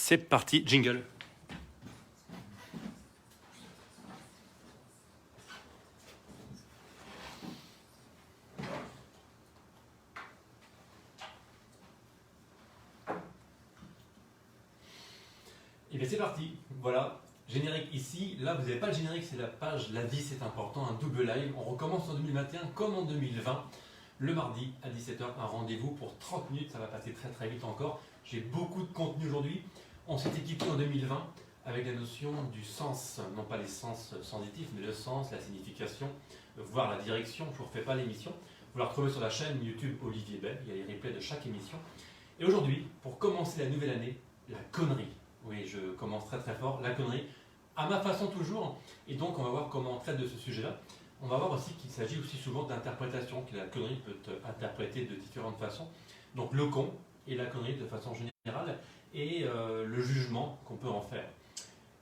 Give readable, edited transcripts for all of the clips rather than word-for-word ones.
C'est parti, jingle. Et bien c'est parti, voilà, générique ici, là vous n'avez pas le générique, c'est la page La vie c'est important, un double live, on recommence en 2021 comme en 2020, le mardi à 17h, un rendez-vous pour 30 minutes, ça va passer très très vite encore, j'ai beaucoup de contenu aujourd'hui, on s'est équipé en 2020 avec la notion du sens, non pas les sens sensitifs, mais le sens, la signification, voire la direction, je ne vous refais pas l'émission, vous la retrouvez sur la chaîne YouTube Olivier Bay, il y a les replays de chaque émission, et aujourd'hui, pour commencer la nouvelle année, la connerie. Oui, je commence très très fort, la connerie, à ma façon toujours, et donc on va voir comment on traite de ce sujet-là. On va voir aussi qu'il s'agit aussi souvent d'interprétation, que la connerie peut être interprétée de différentes façons. Donc le con et la connerie de façon générale, et le jugement qu'on peut en faire.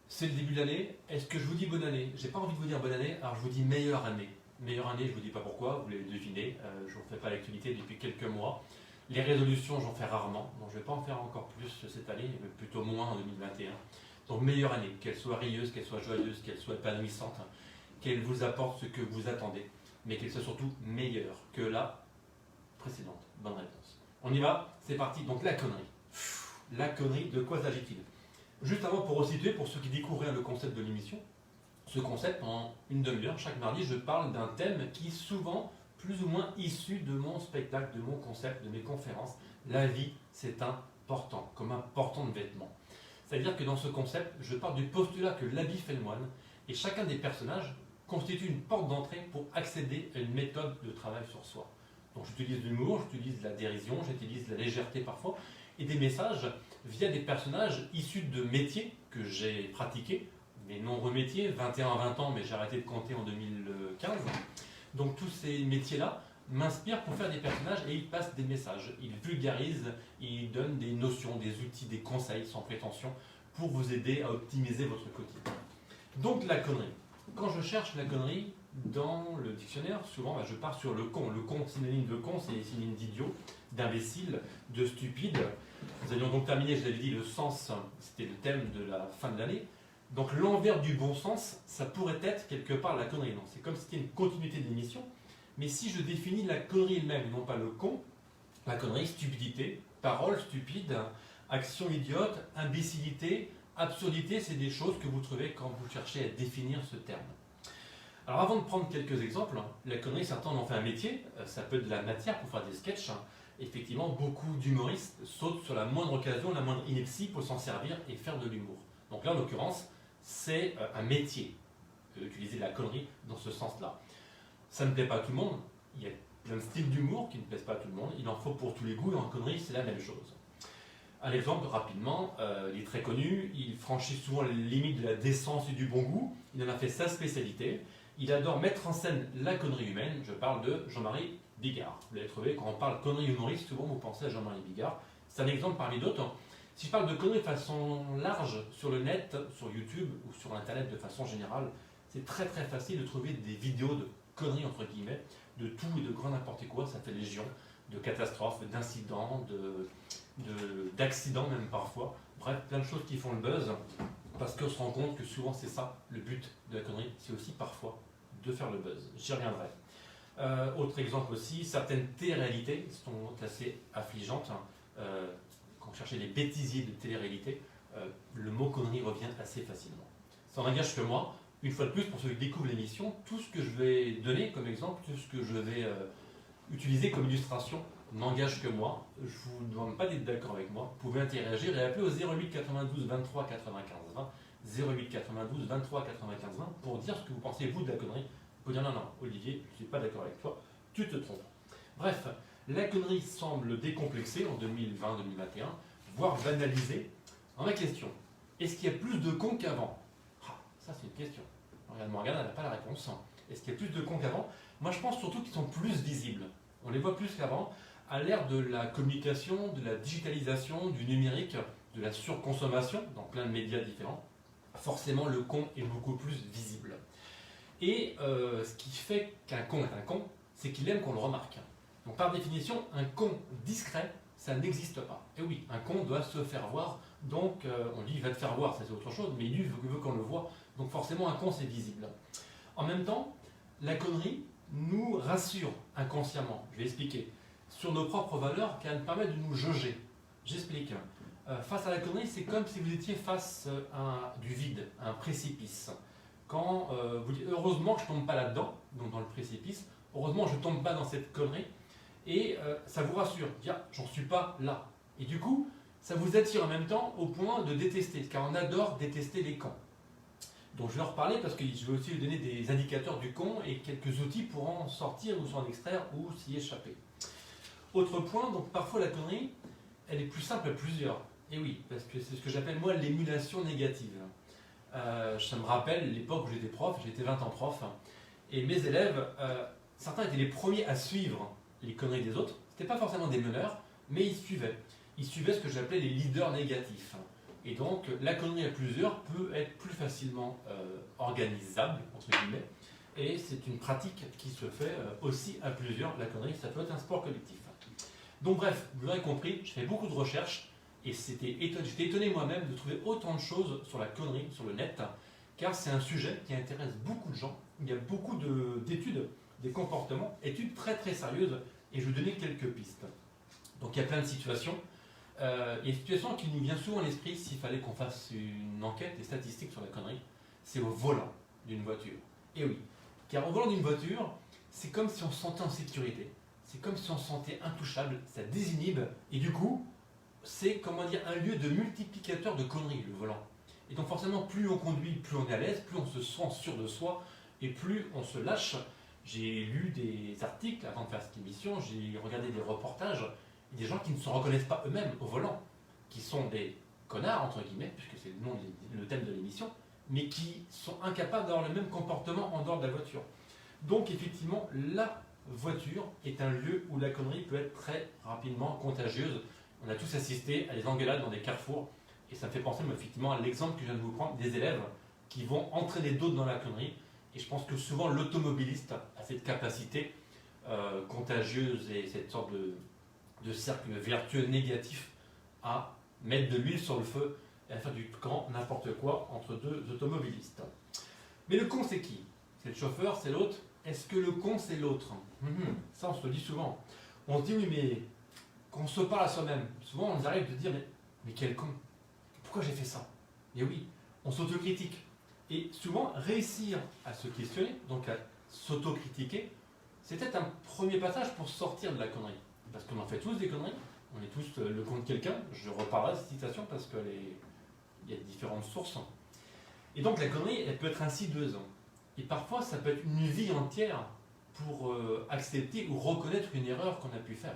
C'est le début de l'année, est-ce que je vous dis bonne année? J'ai pas envie de vous dire bonne année, alors je vous dis meilleure année. Meilleure année, je vous dis pas pourquoi, vous l'avez deviné, je ne fais pas l'actualité depuis quelques mois. Les résolutions, j'en fais rarement, donc je ne vais pas en faire encore plus cette année, mais plutôt moins en 2021. Donc meilleure année, qu'elle soit rieuse, qu'elle soit joyeuse, qu'elle soit épanouissante, qu'elle vous apporte ce que vous attendez, mais qu'elle soit surtout meilleure que la précédente. Bonne réponse. On y va, c'est parti. Donc la connerie. La connerie, de quoi s'agit-il? Juste avant, pour resituer, pour ceux qui découvriraient le concept de l'émission, ce concept, en une demi-heure, chaque mardi, je parle d'un thème qui souvent plus ou moins issu de mon spectacle, de mon concept, de mes conférences. La vie, c'est important, comme un portant de vêtements. C'est-à-dire que dans ce concept, je pars du postulat que l'habit fait le moine, et chacun des personnages constitue une porte d'entrée pour accéder à une méthode de travail sur soi. Donc j'utilise l'humour, j'utilise la dérision, j'utilise la légèreté parfois, et des messages via des personnages issus de métiers que j'ai pratiqués, mes nombreux métiers, 21 à 20 ans, mais j'ai arrêté de compter en 2015. Donc tous ces métiers-là m'inspirent pour faire des personnages et ils passent des messages, ils vulgarisent, ils donnent des notions, des outils, des conseils sans prétention pour vous aider à optimiser votre quotidien. Donc la connerie. Quand je cherche la connerie dans le dictionnaire, souvent je pars sur le con. Le con, synonyme de con, c'est synonyme d'idiot, d'imbécile, de stupide. Nous avions donc terminé, je l'avais dit, le sens, c'était le thème de la fin de l'année. Donc l'envers du bon sens, ça pourrait être quelque part la connerie. Non, c'est comme si c'était une continuité de l'émission. Mais si je définis la connerie elle-même, non pas le con, la connerie, stupidité, parole stupide, action idiote, imbécilité, absurdité, c'est des choses que vous trouvez quand vous cherchez à définir ce terme. Alors avant de prendre quelques exemples, la connerie, certains en ont fait un métier, ça peut être de la matière pour faire des sketchs. Effectivement, beaucoup d'humoristes sautent sur la moindre occasion, la moindre ineptie pour s'en servir et faire de l'humour. Donc là, en l'occurrence, c'est un métier, utiliser la connerie dans ce sens-là. Ça ne plaît pas à tout le monde, il y a plein de styles d'humour qui ne plaisent pas à tout le monde, il en faut pour tous les goûts, et en connerie, c'est la même chose. Un exemple, rapidement, il est très connu, il franchit souvent les limites de la décence et du bon goût, il en a fait sa spécialité, il adore mettre en scène la connerie humaine, je parle de Jean-Marie Bigard. Vous l'avez trouvé, quand on parle connerie humoriste, souvent vous pensez à Jean-Marie Bigard, c'est un exemple parmi d'autres. Si je parle de conneries de façon large sur le net, sur YouTube ou sur Internet de façon générale, c'est très très facile de trouver des vidéos de conneries entre guillemets, de tout et de grand n'importe quoi, ça fait légion, de catastrophes, d'incidents, d'accidents même parfois, bref, plein de choses qui font le buzz, parce qu'on se rend compte que souvent c'est ça, le but de la connerie, c'est aussi parfois de faire le buzz. J'y reviendrai. Autre exemple aussi, certaines télé-réalités sont assez affligeantes. Quand vous cherchez les bêtisiers de télé-réalité, le mot connerie revient assez facilement. Ça n'engage que moi. Une fois de plus, pour ceux qui découvrent l'émission, tout ce que je vais donner comme exemple, tout ce que je vais utiliser comme illustration n'engage que moi. Je ne vous demande pas d'être d'accord avec moi. Vous pouvez interagir et appeler au 08 92 23 95 20. 08 92 23 95 20 pour dire ce que vous pensez, vous, de la connerie. Vous pouvez dire non, Olivier, je ne suis pas d'accord avec toi, tu te trompes. Bref, la connerie semble décomplexée en 2020-2021, voire banalisée. En ma question, est-ce qu'il y a plus de cons qu'avant? Ça, c'est une question. Regarde, Morgane, elle n'a pas la réponse. Est-ce qu'il y a plus de cons qu'avant? Moi, je pense surtout qu'ils sont plus visibles. On les voit plus qu'avant. À l'ère de la communication, de la digitalisation, du numérique, de la surconsommation dans plein de médias différents, forcément, le con est beaucoup plus visible. Et ce qui fait qu'un con est un con, c'est qu'il aime qu'on le remarque. Donc, par définition, un con discret ça n'existe pas. Et oui, un con doit se faire voir, donc on dit il va te faire voir, ça c'est autre chose, mais lui veut qu'on le voit, donc forcément un con c'est visible. En même temps, la connerie nous rassure inconsciemment, je vais expliquer, sur nos propres valeurs car elle permet de nous jauger. J'explique. Face à la connerie, c'est comme si vous étiez face à du vide, à un précipice. Quand vous dites heureusement que je ne tombe pas là-dedans, donc dans le précipice, heureusement que je ne tombe pas dans cette connerie, et ça vous rassure, dire j'en suis pas là. Et du coup, ça vous attire en même temps au point de détester, car on adore détester les cons. Donc je vais en reparler parce que je vais aussi vous donner des indicateurs du con et quelques outils pour en sortir ou s'en extraire ou s'y échapper. Autre point, donc parfois la connerie, elle est plus simple à plusieurs. Et oui, parce que c'est ce que j'appelle moi l'émulation négative. Ça me rappelle l'époque où j'étais prof, j'étais 20 ans prof, et mes élèves, certains étaient les premiers à suivre les conneries des autres. C'était pas forcément des meneurs, mais ils suivaient. Ils suivaient ce que j'appelais les leaders négatifs. Et donc la connerie à plusieurs peut être plus facilement organisable, entre guillemets, et c'est une pratique qui se fait aussi à plusieurs. La connerie, ça peut être un sport collectif. Donc bref, vous l'aurez compris, je fais beaucoup de recherches, et j'étais étonné moi-même de trouver autant de choses sur la connerie, sur le net, car c'est un sujet qui intéresse beaucoup de gens. Il y a beaucoup d'études, des comportements, études très très sérieuses, et je vais vous donner quelques pistes. Donc il y a plein de situations. Il y a une situation qui nous vient souvent à l'esprit s'il fallait qu'on fasse une enquête, des statistiques sur la connerie, c'est au volant d'une voiture. Et oui, car au volant d'une voiture, c'est comme si on se sentait en sécurité, c'est comme si on se sentait intouchable, ça désinhibe, et du coup, c'est comment dire un lieu de multiplicateur de conneries, le volant. Et donc forcément, plus on conduit, plus on est à l'aise, plus on se sent sûr de soi, et plus on se lâche. J'ai lu des articles avant de faire cette émission, j'ai regardé des reportages, des gens qui ne se reconnaissent pas eux-mêmes au volant, qui sont des connards, entre guillemets, puisque c'est le thème de l'émission, mais qui sont incapables d'avoir le même comportement en dehors de la voiture. Donc effectivement, la voiture est un lieu où la connerie peut être très rapidement contagieuse. On a tous assisté à des engueulades dans des carrefours, et ça me fait penser effectivement à l'exemple que je viens de vous prendre des élèves qui vont entraîner d'autres dans la connerie. Et je pense que souvent l'automobiliste a cette capacité contagieuse et cette sorte de cercle vertueux négatif à mettre de l'huile sur le feu et à faire du grand n'importe quoi entre deux automobilistes. Mais le con c'est qui? C'est le chauffeur, c'est l'autre? Est-ce que le con c'est l'autre? Ça on se le dit souvent. On se dit oui mais quand on se parle à soi-même, souvent on arrive de dire mais quel con? Pourquoi j'ai fait ça? Et oui, on s'autocritique. Et souvent réussir à se questionner, donc à s'autocritiquer, c'est peut-être un premier passage pour sortir de la connerie. Parce qu'on en fait tous des conneries, on est tous le con de quelqu'un, je reparlerai de cette citation parce qu'il y a différentes sources. Et donc la connerie, elle peut être insidieuse. Et parfois, ça peut être une vie entière pour accepter ou reconnaître une erreur qu'on a pu faire.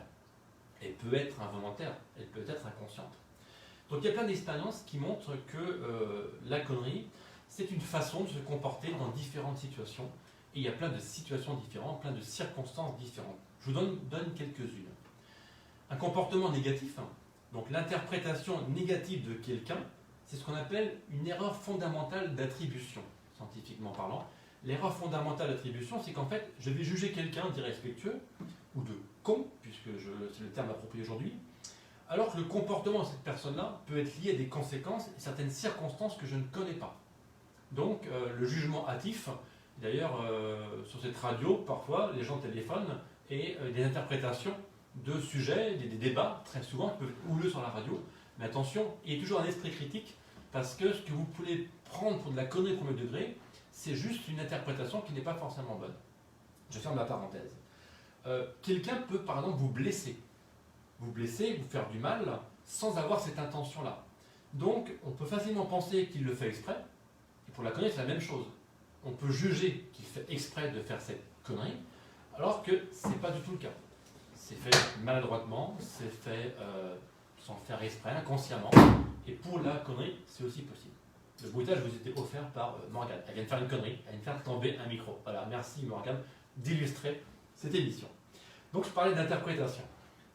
Elle peut être involontaire, elle peut être inconsciente. Donc il y a plein d'expériences qui montrent que la connerie, c'est une façon de se comporter dans différentes situations. Et il y a plein de situations différentes, plein de circonstances différentes. Je vous donne quelques-unes. Un comportement négatif, donc l'interprétation négative de quelqu'un, c'est ce qu'on appelle une erreur fondamentale d'attribution, scientifiquement parlant. L'erreur fondamentale d'attribution, c'est qu'en fait, je vais juger quelqu'un d'irrespectueux, ou de con, puisque c'est le terme approprié aujourd'hui, alors que le comportement de cette personne-là peut être lié à des conséquences et certaines circonstances que je ne connais pas. Donc, le jugement hâtif, d'ailleurs, sur cette radio, parfois, les gens téléphonent et des interprétations de sujets, des débats, très souvent, qui peuvent être houleux sur la radio. Mais attention, il y a toujours un esprit critique, parce que ce que vous pouvez prendre pour de la connerie premier degré, c'est juste une interprétation qui n'est pas forcément bonne. Je ferme la parenthèse. Quelqu'un peut, par exemple, vous blesser, vous faire du mal, sans avoir cette intention-là. Donc, on peut facilement penser qu'il le fait exprès, et pour la connerie, c'est la même chose. On peut juger qu'il fait exprès de faire cette connerie, alors que ce n'est pas du tout le cas. C'est fait maladroitement, c'est fait sans faire exprès, inconsciemment, et pour la connerie, c'est aussi possible. Le bruitage vous était offert par Morgane. Elle vient de faire une connerie, elle vient de faire tomber un micro. Voilà, merci Morgane d'illustrer cette émission. Donc je parlais d'interprétation.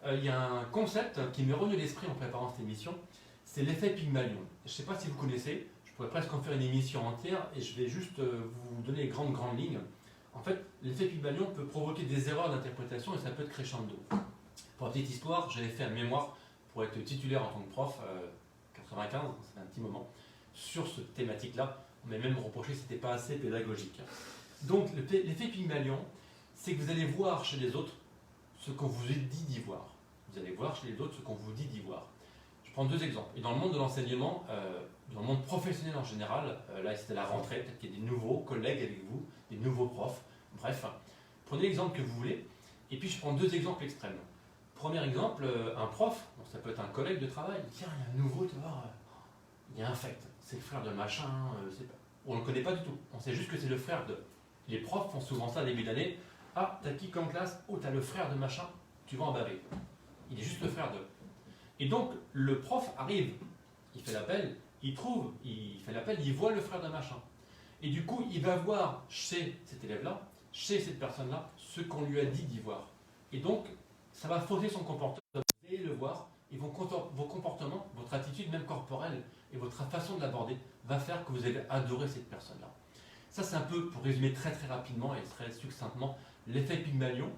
Il y a un concept qui m'est revenu à l'esprit en préparant cette émission, c'est l'effet Pygmalion. Je ne sais pas si vous connaissez, je pourrais presque en faire une émission entière et je vais juste vous donner les grandes lignes. En fait, l'effet Pygmalion peut provoquer des erreurs d'interprétation et ça peut être crescendo. Pour la petite histoire, j'avais fait un mémoire pour être titulaire en tant que prof, 95, ça fait un petit moment, sur cette thématique-là. On m'a même reproché que ce n'était pas assez pédagogique. Donc l'effet Pygmalion, c'est que vous allez voir chez les autres ce qu'on vous dit d'y voir. Vous allez voir chez les autres ce qu'on vous dit d'y voir. Je prends deux exemples. Et dans le monde de l'enseignement, dans le monde professionnel en général, là c'était la rentrée, peut-être qu'il y a des nouveaux collègues avec vous, des nouveaux profs, bref. Prenez l'exemple que vous voulez, et puis je prends deux exemples extrêmes. Premier exemple, un prof, bon, ça peut être un collègue de travail, tiens, il y a un nouveau, tu vois, il y a un fait, c'est le frère de machin, on ne le connaît pas du tout, on sait juste que c'est le frère de. Les profs font souvent ça au début d'année, ah, t'as qui comme classe? Oh, t'as le frère de machin, tu vas en baver. Il est juste le frère de. Et donc, le prof arrive, il fait l'appel, il voit le frère de machin. Et du coup, il va voir chez cet élève-là, chez cette personne-là, ce qu'on lui a dit d'y voir. Et donc, ça va fausser son comportement. Vous allez le voir, et vos comportements, votre attitude même corporelle, et votre façon de l'aborder, va faire que vous allez adorer cette personne-là. Ça, c'est un peu, pour résumer très très rapidement et très succinctement, l'effet Pygmalion.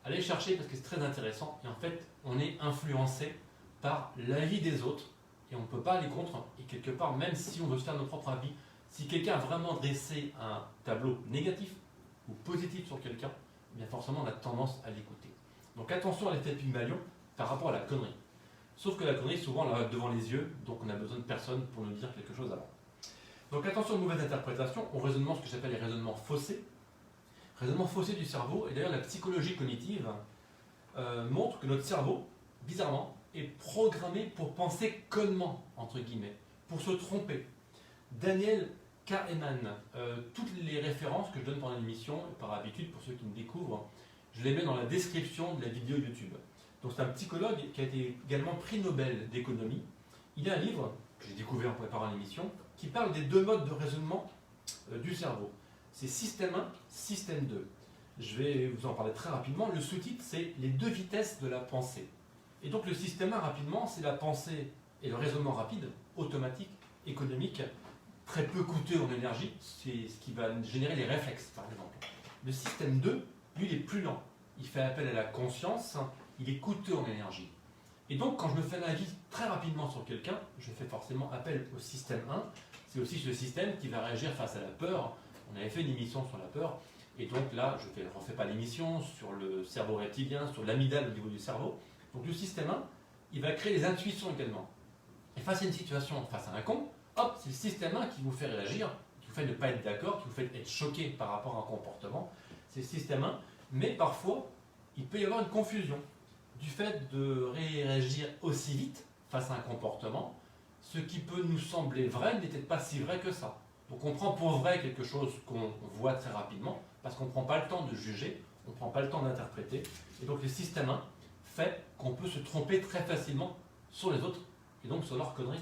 Allez chercher parce que c'est très intéressant. Et en fait, on est influencé par l'avis des autres et on ne peut pas aller contre. Et quelque part, même si on veut se faire notre propre avis, si quelqu'un a vraiment dressé un tableau négatif ou positif sur quelqu'un, eh bien forcément on a tendance à l'écouter. Donc attention à l'effet Pygmalion par rapport à la connerie. Sauf que la connerie, souvent, on l'a devant les yeux, donc on a besoin de personne pour nous dire quelque chose avant. Donc attention aux mauvaises interprétations, au raisonnement, ce que j'appelle les raisonnements faussés. Raisonnement faussé du cerveau, et d'ailleurs la psychologie cognitive montre que notre cerveau, bizarrement, est programmé pour penser connement, entre guillemets, pour se tromper. Daniel Kahneman, toutes les références que je donne pendant l'émission, par habitude pour ceux qui me découvrent, je les mets dans la description de la vidéo YouTube. Donc c'est un psychologue qui a été également prix Nobel d'économie. Il a un livre que j'ai découvert en préparant l'émission qui parle des deux modes de raisonnement du cerveau. C'est système 1, système 2. Je vais vous en parler très rapidement. Le sous-titre, c'est les deux vitesses de la pensée. Et donc le système 1, rapidement, c'est la pensée et le raisonnement rapide, automatique, économique, très peu coûteux en énergie, c'est ce qui va générer les réflexes, par exemple. Le système 2, lui, il est plus lent. Il fait appel à la conscience, il est coûteux en énergie. Et donc, quand je me fais un avis très rapidement sur quelqu'un, je fais forcément appel au système 1. C'est aussi ce système qui va réagir face à la peur. On avait fait une émission sur la peur. Et donc là, je ne refais pas l'émission sur le cerveau reptilien, sur l'amygdale au niveau du cerveau. Donc le système 1, il va créer les intuitions également. Et face à une situation, face à un con, hop, c'est le système 1 qui vous fait réagir, qui vous fait ne pas être d'accord, qui vous fait être choqué par rapport à un comportement. C'est le système 1. Mais parfois, il peut y avoir une confusion du fait de réagir aussi vite face à un comportement. Ce qui peut nous sembler vrai n'est peut-être pas si vrai que ça. Donc on prend pour vrai quelque chose qu'on voit très rapidement, parce qu'on ne prend pas le temps de juger, on ne prend pas le temps d'interpréter. Et donc le système 1 fait qu'on peut se tromper très facilement sur les autres, et donc sur leur connerie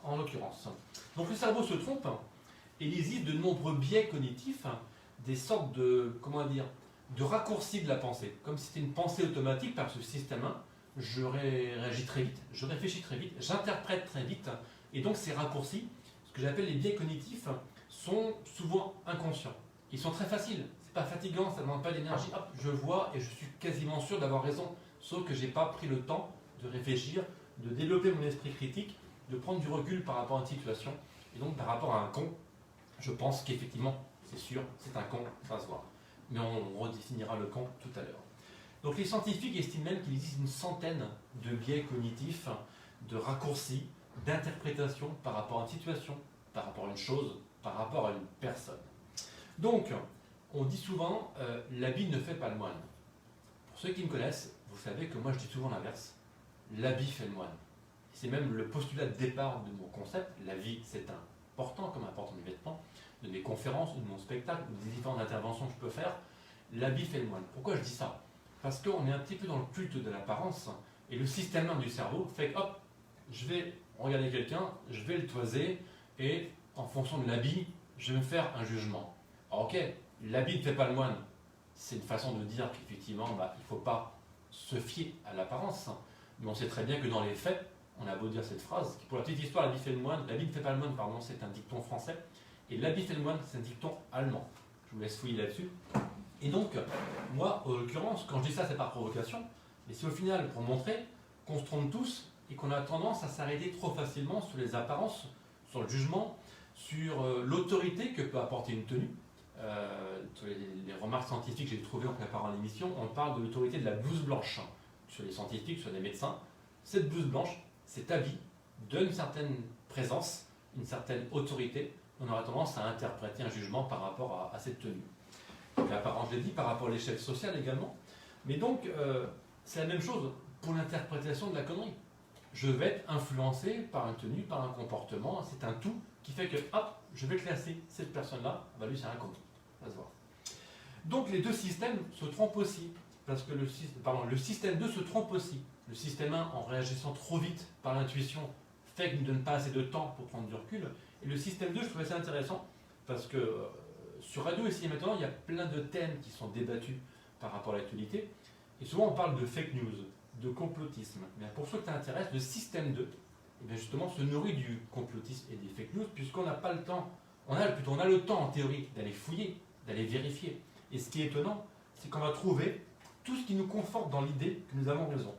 en l'occurrence. Donc le cerveau se trompe, et il existe de nombreux biais cognitifs, des sortes de, de raccourcis de la pensée. Comme si c'était une pensée automatique par ce système 1, je réagis très vite, je réfléchis très vite, j'interprète très vite, et donc ces raccourcis, ce que j'appelle les biais cognitifs, sont souvent inconscients. Ils sont très faciles, c'est pas fatigant, ça ne demande pas d'énergie, hop, je vois et je suis quasiment sûr d'avoir raison, sauf que j'ai pas pris le temps de réfléchir, de développer mon esprit critique, de prendre du recul par rapport à une situation, et donc par rapport à un con, je pense qu'effectivement, c'est sûr, c'est un con, ça se voit. Mais on redéfinira le con tout à l'heure. Donc les scientifiques estiment même qu'il existe une centaine de biais cognitifs, de raccourcis, d'interprétation par rapport à une situation, par rapport à une chose, par rapport à une personne. Donc, on dit souvent l'habit ne fait pas le moine. Pour ceux qui me connaissent, vous savez que moi je dis souvent l'inverse. L'habit fait le moine. C'est même le postulat de départ de mon concept. La vie, c'est important, comme important mes vêtements, de mes conférences, ou de mon spectacle, ou des différentes interventions que je peux faire. L'habit fait le moine. Pourquoi je dis ça? Parce qu'on est un petit peu dans le culte de l'apparence, et le système même du cerveau fait que, hop, je vais regarder quelqu'un, je vais le toiser, et en fonction de l'habit, je vais me faire un jugement. Alors, ok, l'habit ne fait pas le moine. C'est une façon de dire qu'effectivement, il ne faut pas se fier à l'apparence. Mais on sait très bien que dans les faits, on a beau dire cette phrase, qui pour la petite histoire, l'habit fait le moine, l'habit ne fait pas le moine, pardon, c'est un dicton français, et l'habit fait le moine, c'est un dicton allemand. Je vous laisse fouiller là-dessus. Et donc, moi, en l'occurrence, quand je dis ça, c'est par provocation, Et c'est au final pour montrer qu'on se trompe tous et qu'on a tendance à s'arrêter trop facilement sur les apparences, sur le jugement, sur l'autorité que peut apporter une tenue. Sur les remarques scientifiques que j'ai trouvées en préparant l'émission, on parle de l'autorité de la blouse blanche. Sur les scientifiques, sur les médecins, cette blouse blanche, cet habit, donne une certaine présence, une certaine autorité. On aura tendance à interpréter un jugement par rapport à cette tenue. L'apparence, je l'ai dit, par rapport à l'échelle sociale également. Mais donc, c'est la même chose pour l'interprétation de la connerie. Je vais être influencé par une tenue, par un comportement, c'est un tout qui fait que, hop, je vais classer cette personne-là, bah lui c'est un con, ça se voit. Donc les deux systèmes se trompent aussi, parce que le système 2 se trompe aussi. Le système 1, en réagissant trop vite par l'intuition, fait qu'il ne donne pas assez de temps pour prendre du recul. Et le système 2, je trouvais ça intéressant, parce que sur Radio Ici et Maintenant, il y a plein de thèmes qui sont débattus par rapport à l'actualité. Et souvent, on parle de fake news, de complotisme. Mais pour ceux que ça intéresse, le système 2, eh bien justement, se nourrit du complotisme et des fake news, puisqu'on n'a pas le temps, on a le temps en théorie d'aller fouiller, d'aller vérifier. Et ce qui est étonnant, c'est qu'on va trouver tout ce qui nous conforte dans l'idée que nous avons raison.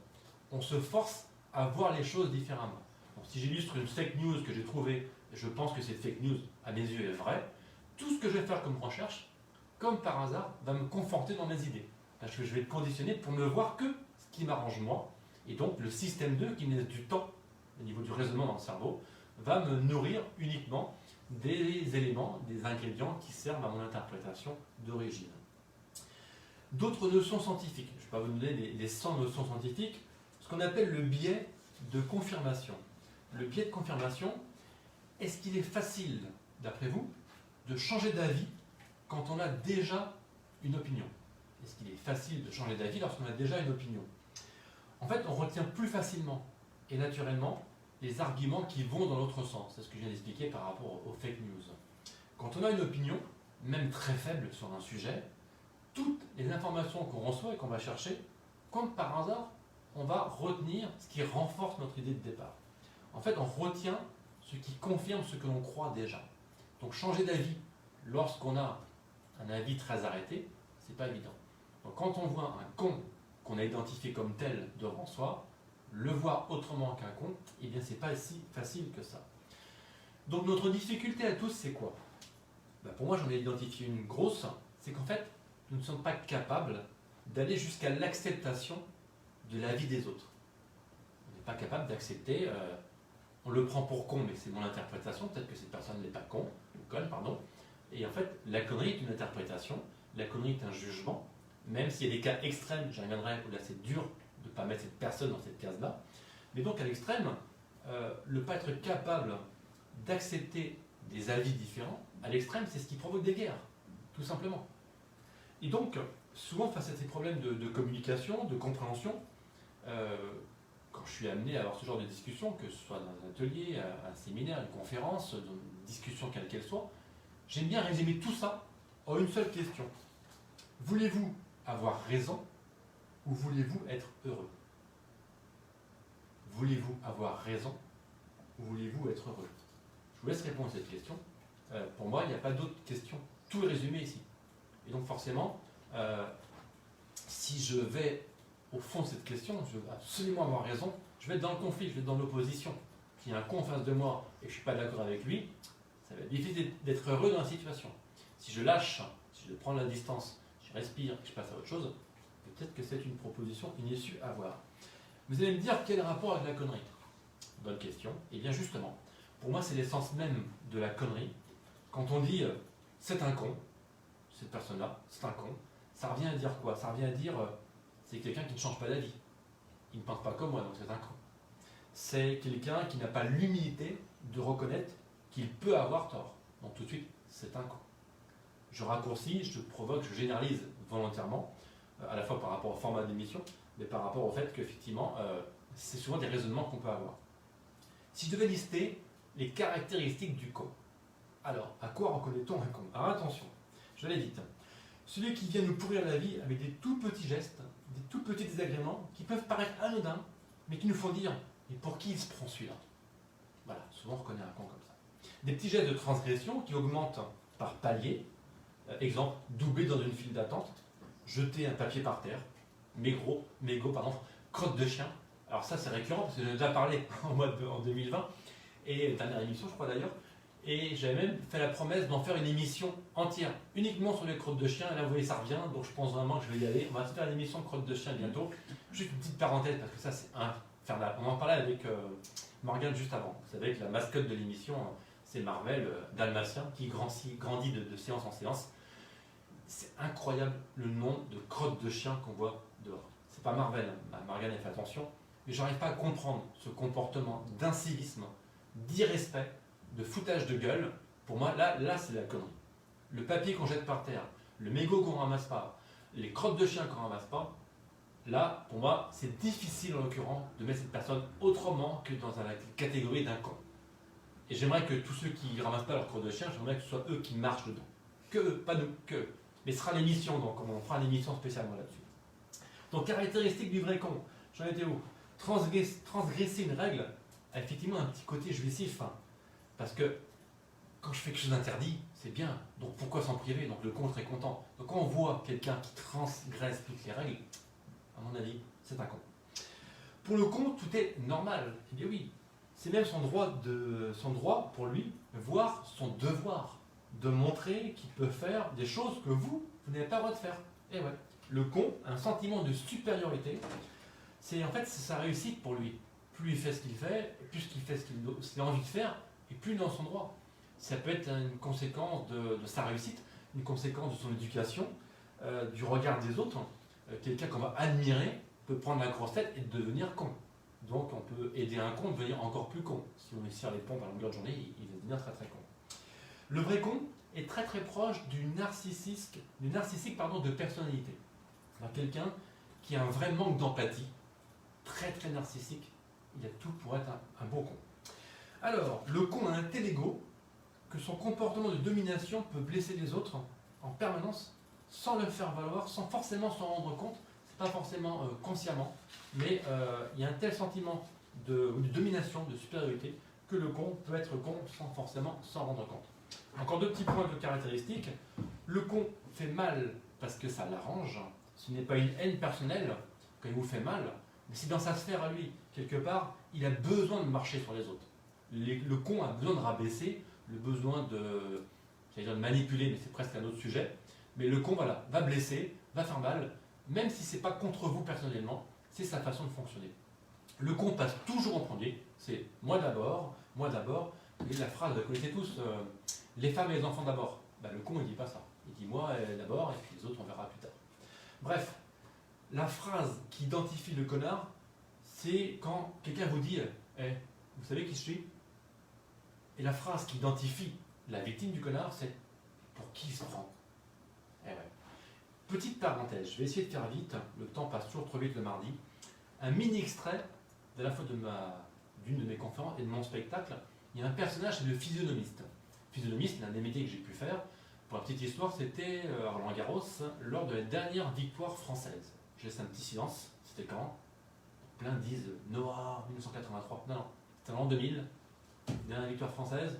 On se force à voir les choses différemment. Donc, si j'illustre une fake news que j'ai trouvée, et je pense que cette fake news, à mes yeux, est vraie, tout ce que je vais faire comme recherche, comme par hasard, va me conforter dans mes idées. Parce que je vais être conditionné pour ne voir que ce qui m'arrange moi. Et donc le système 2, qui me laisse du temps au niveau du raisonnement dans le cerveau, va me nourrir uniquement des éléments, des ingrédients qui servent à mon interprétation d'origine. D'autres notions scientifiques, je ne vais pas vous donner les 100 notions scientifiques, ce qu'on appelle le biais de confirmation. Le biais de confirmation, est-ce qu'il est facile, d'après vous, de changer d'avis quand on a déjà une opinion? Est-ce qu'il est facile de changer d'avis lorsqu'on a déjà une opinion? En fait, on retient plus facilement et naturellement les arguments qui vont dans l'autre sens. C'est ce que je viens d'expliquer par rapport aux fake news. Quand on a une opinion, même très faible sur un sujet, toutes les informations qu'on reçoit et qu'on va chercher, comme par hasard, on va retenir ce qui renforce notre idée de départ. En fait, on retient ce qui confirme ce que l'on croit déjà. Donc changer d'avis lorsqu'on a un avis très arrêté, c'est pas évident. Donc quand on voit un con qu'on a identifié comme tel devant soi, le voir autrement qu'un con, eh bien c'est pas si facile que ça. Donc notre difficulté à tous, c'est quoi? Pour moi, j'en ai identifié une grosse, c'est qu'en fait, nous ne sommes pas capables d'aller jusqu'à l'acceptation de l'avis des autres. On n'est pas capable d'accepter, on le prend pour con, mais c'est mon interprétation, peut-être que cette personne n'est pas con, ou conne, pardon. Et en fait, la connerie est une interprétation, la connerie est un jugement, même s'il y a des cas extrêmes, j'y reviendrai, où là c'est dur de ne pas mettre cette personne dans cette case-là. Mais donc à l'extrême, ne pas être capable d'accepter des avis différents, à l'extrême, c'est ce qui provoque des guerres, tout simplement. Et donc, souvent face à ces problèmes de communication, de compréhension, quand je suis amené à avoir ce genre de discussion, que ce soit dans un atelier, un séminaire, une conférence, une discussion quelle qu'elle soit, j'aime bien résumer tout ça en une seule question. Voulez-vous avoir raison ou voulez-vous être heureux? Voulez-vous avoir raison ou voulez-vous être heureux? Je vous laisse répondre à cette question. Pour moi, il n'y a pas d'autre question. Tout est résumé ici. Et donc forcément, si je vais au fond de cette question, je veux absolument avoir raison, je vais être dans le conflit, je vais être dans l'opposition. S'il y a un con en face de moi et que je ne suis pas d'accord avec lui, ça va être difficile d'être heureux dans la situation. Si je lâche, si je prends la distance, je respire et je passe à autre chose, peut-être que c'est une proposition, une issue à voir. Vous allez me dire quel rapport avec la connerie? Bonne question. Et bien justement, pour moi c'est l'essence même de la connerie. Quand on dit c'est un con, cette personne-là, c'est un con, ça revient à dire quoi? Ça revient à dire c'est quelqu'un qui ne change pas d'avis. Il ne pense pas comme moi, donc c'est un con. C'est quelqu'un qui n'a pas l'humilité de reconnaître qu'il peut avoir tort. Donc tout de suite, c'est un con. Je raccourcis, je provoque, je généralise volontairement, à la fois par rapport au format d'émission, mais par rapport au fait qu'effectivement, c'est souvent des raisonnements qu'on peut avoir. Si je devais lister les caractéristiques du con, alors, à quoi reconnaît-on un con? Alors attention, je l'ai dit, celui qui vient nous pourrir la vie avec des tout petits gestes, des tout petits désagréments, qui peuvent paraître anodins, mais qui nous font dire, mais pour qui il se prend celui-là? Voilà, souvent on reconnaît un con comme ça. Des petits gestes de transgression qui augmentent par palier. Exemple, doubler dans une file d'attente, jeter un papier par terre, mégot, crotte de chien. Alors ça c'est récurrent parce que j'en ai déjà parlé en 2020, et dernière émission je crois d'ailleurs, et j'avais même fait la promesse d'en faire une émission entière, uniquement sur les crottes de chien, et là vous voyez ça revient, donc je pense vraiment que je vais y aller. On va se faire une émission de crottes de chien bientôt. Juste une petite parenthèse parce que ça c'est infernal. On en parlait avec Morgane juste avant. Vous savez que la mascotte de l'émission c'est Marvel, dalmatien, qui grandit de séance en séance. C'est incroyable le nombre de crottes de chien qu'on voit dehors. C'est pas Marvel, hein. Morgane a fait attention, mais j'arrive pas à comprendre ce comportement d'incivisme, d'irrespect, de foutage de gueule. Pour moi, là c'est la connerie. Le papier qu'on jette par terre, le mégot qu'on ramasse pas, les crottes de chien qu'on ramasse pas, là, pour moi, c'est difficile en l'occurrence de mettre cette personne autrement que dans la catégorie d'un con. Et j'aimerais que tous ceux qui ramassent pas leurs crottes de chien, j'aimerais que ce soit eux qui marchent dedans. Que eux, pas nous, que eux. Mais ce sera l'émission, donc on fera une émission spécialement là-dessus. Donc, caractéristique du vrai con, j'en étais où? Transgresser une règle a effectivement un petit côté jouissif. Hein. Parce que quand je fais quelque chose d'interdit, c'est bien. Donc pourquoi s'en priver? Donc le con est très content. Donc quand on voit quelqu'un qui transgresse toutes les règles, à mon avis, c'est un con. Pour le con, tout est normal. Eh bien oui, c'est même son droit pour lui, voire son devoir, de montrer qu'il peut faire des choses que vous n'avez pas le droit de faire. Et ouais, le con a un sentiment de supériorité. C'est sa réussite pour lui. Plus il fait ce qu'il fait, plus il fait ce qu'il a envie de faire, et plus dans son droit. Ça peut être une conséquence de sa réussite, une conséquence de son éducation, du regard des autres. Quelqu'un qu'on va admirer peut prendre la grosse tête et devenir con. Donc on peut aider un con à devenir encore plus con. Si on lui serre les pompes à longueur de journée, il va devenir très très con. Le vrai con est très très proche du narcissique de personnalité. Alors quelqu'un qui a un vrai manque d'empathie, très très narcissique, il a tout pour être un bon con. Alors, le con a un tel ego que son comportement de domination peut blesser les autres en permanence sans le faire valoir, sans forcément s'en rendre compte. C'est pas forcément consciemment, mais il y a un tel sentiment de domination, de supériorité, que le con peut être con sans forcément s'en rendre compte. Encore deux petits points de caractéristiques. Le con fait mal parce que ça l'arrange. Ce n'est pas une haine personnelle quand il vous fait mal, mais c'est dans sa sphère à lui. Quelque part, il a besoin de marcher sur les autres. Le con a besoin de rabaisser, le besoin de manipuler, mais c'est presque un autre sujet. Mais le con, voilà, va blesser, va faire mal, même si c'est pas contre vous personnellement, c'est sa façon de fonctionner. Le con passe toujours en premier, c'est moi d'abord, et la phrase, vous la connaissez tous, les femmes et les enfants d'abord. Ben, le con, il dit pas ça. Il dit moi d'abord, et puis les autres, on verra plus tard. Bref, la phrase qui identifie le connard, c'est quand quelqu'un vous dit vous savez qui je suis? Et la phrase qui identifie la victime du connard, c'est pour qui il se prend. Eh ouais. Petite parenthèse, je vais essayer de faire vite, le temps passe toujours trop vite le mardi. Un mini extrait de la fois d'une de mes conférences et de mon spectacle. Il y a un personnage, c'est le physionomiste. Physionomiste, l'un des métiers que j'ai pu faire. Pour la petite histoire, c'était à Roland-Garros lors de la dernière victoire française. Je laisse un petit silence. C'était quand? Plein disent Noah 1983. Non, c'était en 2000. Dernière victoire française.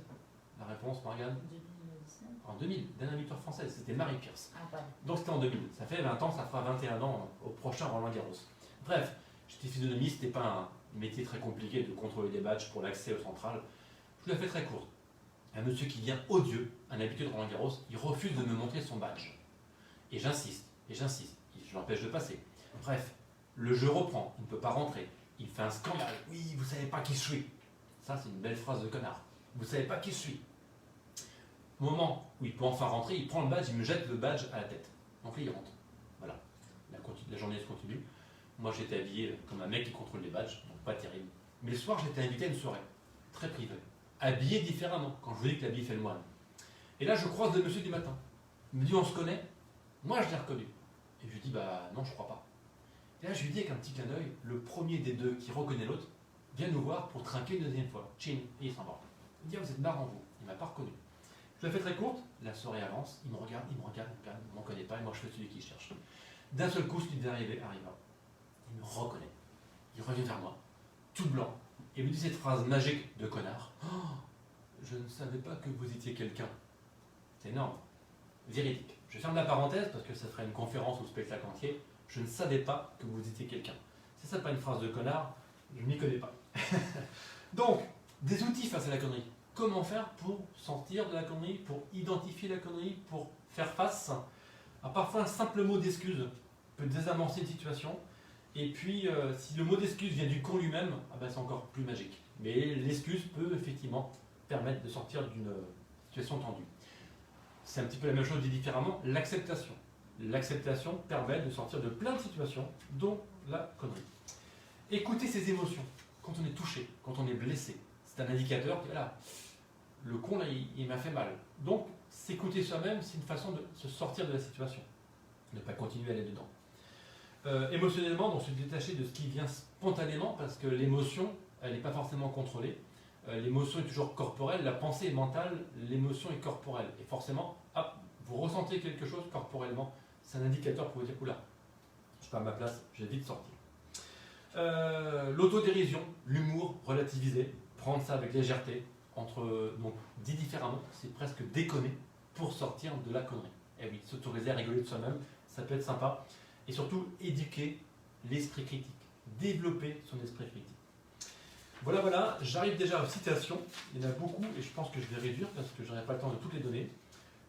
La réponse, Morgane? 2017. En 2000, dernière victoire française, c'était Marie Pierce. Ah, pardon. Donc c'était en 2000. Ça fait 20 ans, ça fera 21 ans au prochain Roland-Garros. Bref, j'étais physionomiste, c'était pas un métier très compliqué de contrôler des badges pour l'accès au central. Je vous la fais très courte. Un monsieur qui vient odieux, un habitué de Roland-Garros, il refuse de me montrer son badge. Et j'insiste, je l'empêche de passer. Bref, le jeu reprend, il ne peut pas rentrer. Il fait un scandale. Oui, vous savez pas qui je suis. Ça, c'est une belle phrase de connard. Vous savez pas qui je suis. Au moment où il peut enfin rentrer, il prend le badge, il me jette le badge à la tête. Donc là, il rentre. Voilà. La journée se continue. Moi, j'étais habillé comme un mec qui contrôle les badges, donc pas terrible. Mais le soir, j'étais invité à une soirée, très privée. Habillé différemment, quand je vous dis que l'habit fait le moine. Et là, je croise le monsieur du matin. Il me dit, on se connaît? Moi, je l'ai reconnu. Et je lui dis, bah non, je crois pas. Et là, je lui dis avec un petit clin d'œil, le premier des deux qui reconnaît l'autre, vient nous voir pour trinquer une deuxième fois. Chin, et il s'en va. Il dit, ah, vous êtes marrant, vous. Il m'a pas reconnu. Je la fais très courte, la soirée avance, il me regarde, il m'en connaît pas, et moi je fais celui qui cherche. D'un seul coup, celui d'arriver arriva. Il me reconnaît. Il revient vers moi, tout blanc, et me dit cette phrase magique de connard. Oh, je ne savais pas que vous étiez quelqu'un. C'est énorme. Véridique. Je ferme la parenthèse parce que ça ferait une conférence ou spectacle entier. Je ne savais pas que vous étiez quelqu'un. C'est ça pas une phrase de connard, je m'y connais pas. Donc, des outils face à la connerie. Comment faire pour sortir de la connerie, pour identifier la connerie, pour faire face. Alors, parfois, un simple mot d'excuse peut désamorcer une situation. Et puis, si le mot d'excuse vient du con lui-même, ah ben, c'est encore plus magique. Mais l'excuse peut effectivement permettre de sortir d'une situation tendue. C'est un petit peu la même chose dit différemment, l'acceptation. L'acceptation permet de sortir de plein de situations, dont la connerie. Écouter ses émotions quand on est touché, quand on est blessé. C'est un indicateur que là, le con, là, il m'a fait mal. Donc, s'écouter soi-même, c'est une façon de se sortir de la situation. Ne pas continuer à aller dedans. Émotionnellement, donc se détacher de ce qui vient spontanément, parce que l'émotion, elle n'est pas forcément contrôlée. L'émotion est toujours corporelle, la pensée est mentale, l'émotion est corporelle. Et forcément, hop, vous ressentez quelque chose corporellement, c'est un indicateur pour vous dire, oula, je suis pas à ma place, j'ai vite sorti. L'autodérision, l'humour relativisé, prendre ça avec légèreté, donc dit différemment, c'est presque déconner pour sortir de la connerie. Et oui, s'autoriser à rigoler de soi-même, ça peut être sympa. Et surtout, éduquer l'esprit critique, développer son esprit critique. Voilà, j'arrive déjà aux citations. Il y en a beaucoup et je pense que je vais réduire parce que je n'aurai pas le temps de toutes les donner.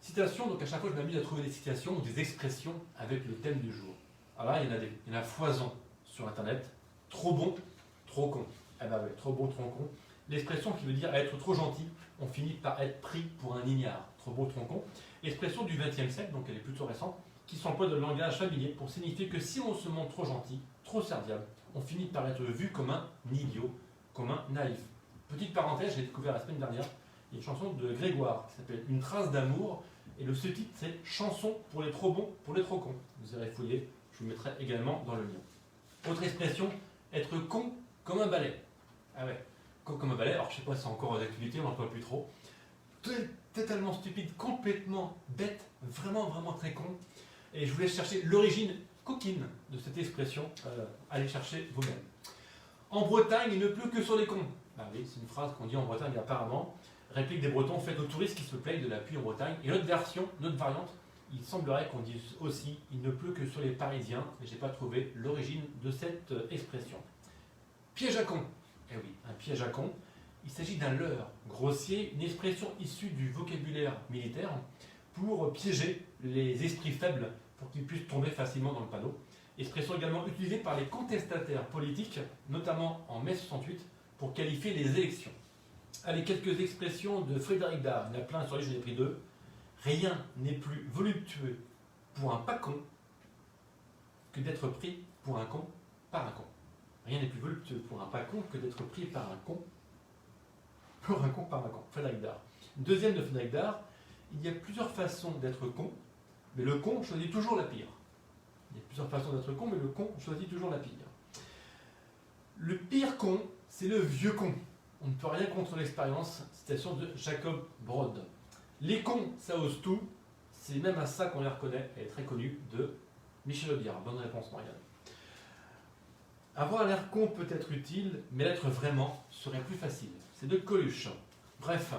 Citations, donc à chaque fois je m'amuse à trouver des citations ou des expressions avec le thème du jour. Alors là, il y en a foison sur Internet. Trop bon, trop con. Eh ben ouais, trop bon, trop con. L'expression qui veut dire être trop gentil, on finit par être pris pour un ignare. Trop beau, trop con. Expression du XXe siècle, donc elle est plutôt récente, qui s'emploie de langage familier pour signifier que si on se montre trop gentil, trop serviable, on finit par être vu comme un idiot, comme un naïf. Petite parenthèse, j'ai découvert la semaine dernière, il y a une chanson de Grégoire qui s'appelle Une trace d'amour, et le sous-titre c'est Chanson pour les trop bons, pour les trop cons. Vous irez fouiller, je vous mettrai également dans le lien. Autre expression, être con comme un balai. Ah ouais, con comme un balai, alors je sais pas si c'est encore d'actualité, on n'en parle plus trop. Totalement stupide, complètement bête, vraiment très con. Et je voulais chercher l'origine coquine de cette expression, allez chercher vous-même. En Bretagne, il ne pleut que sur les cons. Ah oui, c'est une phrase qu'on dit en Bretagne apparemment. Réplique des Bretons faite aux touristes qui se plaignent de la pluie en Bretagne. Et notre variante, il semblerait qu'on dise aussi il ne pleut que sur les Parisiens, mais je n'ai pas trouvé l'origine de cette expression. Piège à con. Eh oui, un piège à con. Il s'agit d'un leurre grossier, une expression issue du vocabulaire militaire pour piéger les esprits faibles pour qu'ils puissent tomber facilement dans le panneau. Expression également utilisée par les contestataires politiques, notamment en mai 68, pour qualifier les élections. Allez, quelques expressions de Frédéric Dard, il y en a plein sur les, j'en ai pris deux. Rien n'est plus voluptueux pour un pas con que d'être pris pour un con par un con. Rien n'est plus voluptueux pour un pas con que d'être pris par un con par un con. Frédéric Dard. Deuxième de Frédéric Dard, il y a plusieurs façons d'être con, mais le con choisit toujours la pire. Il y a plusieurs façons d'être con, mais le con choisit toujours la pire. Le pire con, c'est le vieux con. On ne peut rien contre l'expérience. Citation de Jacob Brod. Les cons, ça ose tout. C'est même à ça qu'on les reconnaît. Elle est très connue de Michel Audiard. Bonne réponse, Marianne. Avoir l'air con peut être utile, mais l'être vraiment serait plus facile. C'est de Coluche. Bref,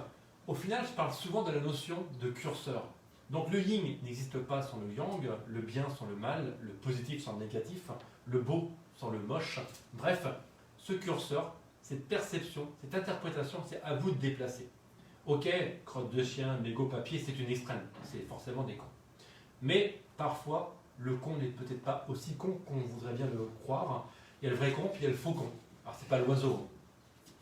au final, je parle souvent de la notion de curseur. Donc le yin n'existe pas sans le yang, le bien sans le mal, le positif sans le négatif, le beau sans le moche. Bref, ce curseur, cette perception, cette interprétation, c'est à vous de déplacer. Ok, crotte de chien, mégot, papier, c'est une extrême, c'est forcément des cons. Mais parfois, le con n'est peut-être pas aussi con qu'on voudrait bien le croire. Il y a le vrai con, puis il y a le faux con. Alors c'est pas l'oiseau.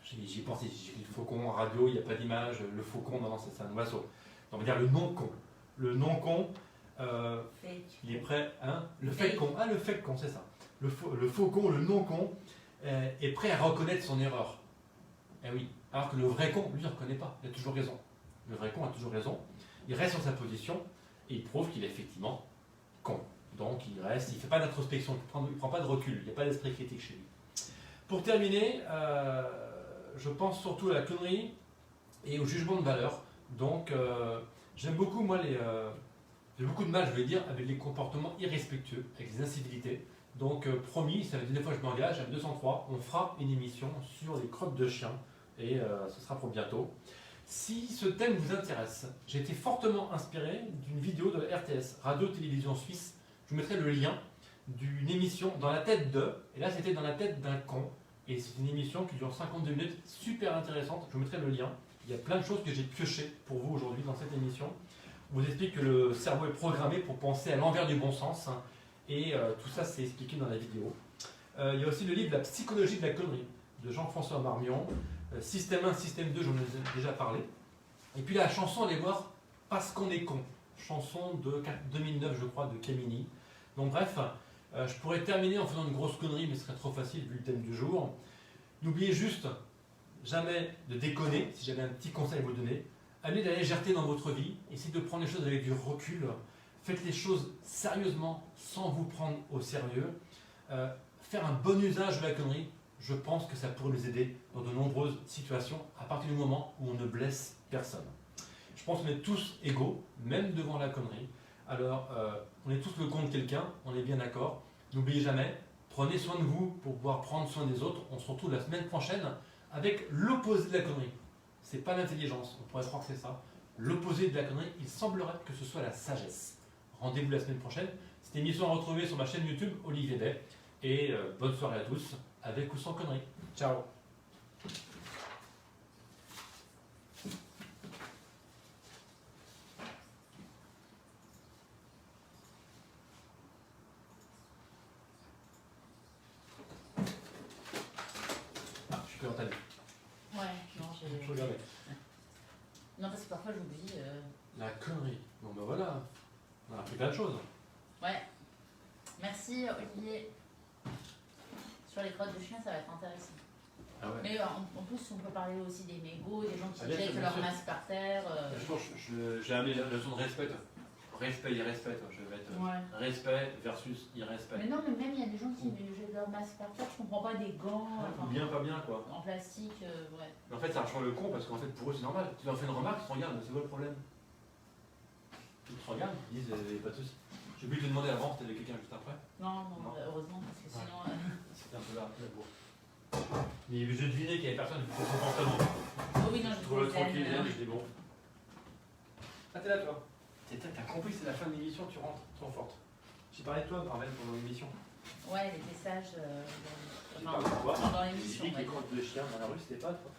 J'y pensais, j'ai dit le faucon en radio, il n'y a pas d'image, le faucon, non, c'est un oiseau. On va dire le non-con. Le non-con, il est prêt, hein, le fake-con, ah le fake-con, c'est ça. Le faux-con, le non-con, est prêt à reconnaître son erreur. Eh oui, alors que le vrai con, lui, ne reconnaît pas, il a toujours raison. Le vrai con a toujours raison, il reste sur sa position, et il prouve qu'il est effectivement con. Donc il reste, il ne fait pas d'introspection, il ne prend pas de recul, il n'y a pas d'esprit critique chez lui. Pour terminer, je pense surtout à la connerie et au jugement de valeur. Donc j'aime beaucoup, moi, j'ai beaucoup de mal, je vais dire, avec les comportements irrespectueux, avec les incivilités. Donc promis, ça fait des fois que je m'engage, à 203, on fera une émission sur les crottes de chiens, et ce sera pour bientôt. Si ce thème vous intéresse, j'ai été fortement inspiré d'une vidéo de la RTS, Radio-Télévision Suisse. Je vous mettrai le lien. d'une émission dans la tête de, et là c'était dans la tête d'un con, et c'est une émission qui dure 52 minutes, super intéressante, je vous mettrai le lien. Il y a plein de choses que j'ai piochées pour vous aujourd'hui dans cette émission. On vous explique que le cerveau est programmé pour penser à l'envers du bon sens, hein, et tout ça c'est expliqué dans la vidéo. Il y a aussi le livre La psychologie de la connerie de Jean-François Marmion, Système 1, Système 2, j'en ai déjà parlé. Et puis la chanson, allez voir, Parce qu'on est con, chanson de 2009 je crois de Camini. Donc bref, je pourrais terminer en faisant une grosse connerie mais ce serait trop facile vu le thème du jour. N'oubliez juste jamais de déconner, si j'avais un petit conseil à vous donner. Amenez de la légèreté dans votre vie, essayez de prendre les choses avec du recul, faites les choses sérieusement sans vous prendre au sérieux. Faire un bon usage de la connerie, je pense que ça pourrait nous aider dans de nombreuses situations à partir du moment où on ne blesse personne. Je pense qu'on est tous égaux, même devant la connerie. Alors, on est tous le con de quelqu'un, on est bien d'accord. N'oubliez jamais, prenez soin de vous pour pouvoir prendre soin des autres. On se retrouve la semaine prochaine avec l'opposé de la connerie. C'est pas l'intelligence, on pourrait croire que c'est ça. L'opposé de la connerie, il semblerait que ce soit la sagesse. Rendez-vous la semaine prochaine. Cette émission à retrouver sur ma chaîne YouTube, Olivier Bay. Et bonne soirée à tous, avec ou sans conneries. Ciao. Ah, je suis plus entendu. Ouais, non, j'ai... Je regardais. Non, parce que parfois j'oublie. La connerie. Bon ben voilà, on a appris plein de choses. Ouais. Merci Olivier. Sur les crottes de chien, ça va être intéressant. Ah ouais. Mais en plus, on peut parler aussi des mégots, des gens qui bien sûr, jettent bien leur sûr. masque par terre. Je pense que j'ai amené la leçon de respect. Respect, irrespect. Je vais être Ouais. respect versus irrespect. Mais non, mais même il y a des gens qui jettent leur masque par terre, je comprends pas, des gants enfin, Bien, pas bien quoi. en plastique, ouais. Mais en fait, ça change le con parce qu'en fait, pour eux, c'est normal. Tu leur fais une remarque, ils te regardent, c'est quoi le problème? Ils te regardent, ils disent, pas de soucis. J'ai oublié de te demander avant, c'était quelqu'un juste après. Non, non, Non. heureusement, parce que sinon. C'était un peu là, bon. Mais je devinais qu'il y avait personne qui faisait son pantalon. Oh oui, non, Je trouve le j'ai tranquille, trouvé je dis bon. Ah, t'es là toi? T'as compris, c'est la fin de l'émission, tu rentres, trop forte. J'ai parlé de toi, Armel, pendant l'émission. Ouais, les messages J'ai dans, parlé de toi. dans J'ai l'émission. dit que Ouais. les crottes de chien dans la rue, c'était pas toi.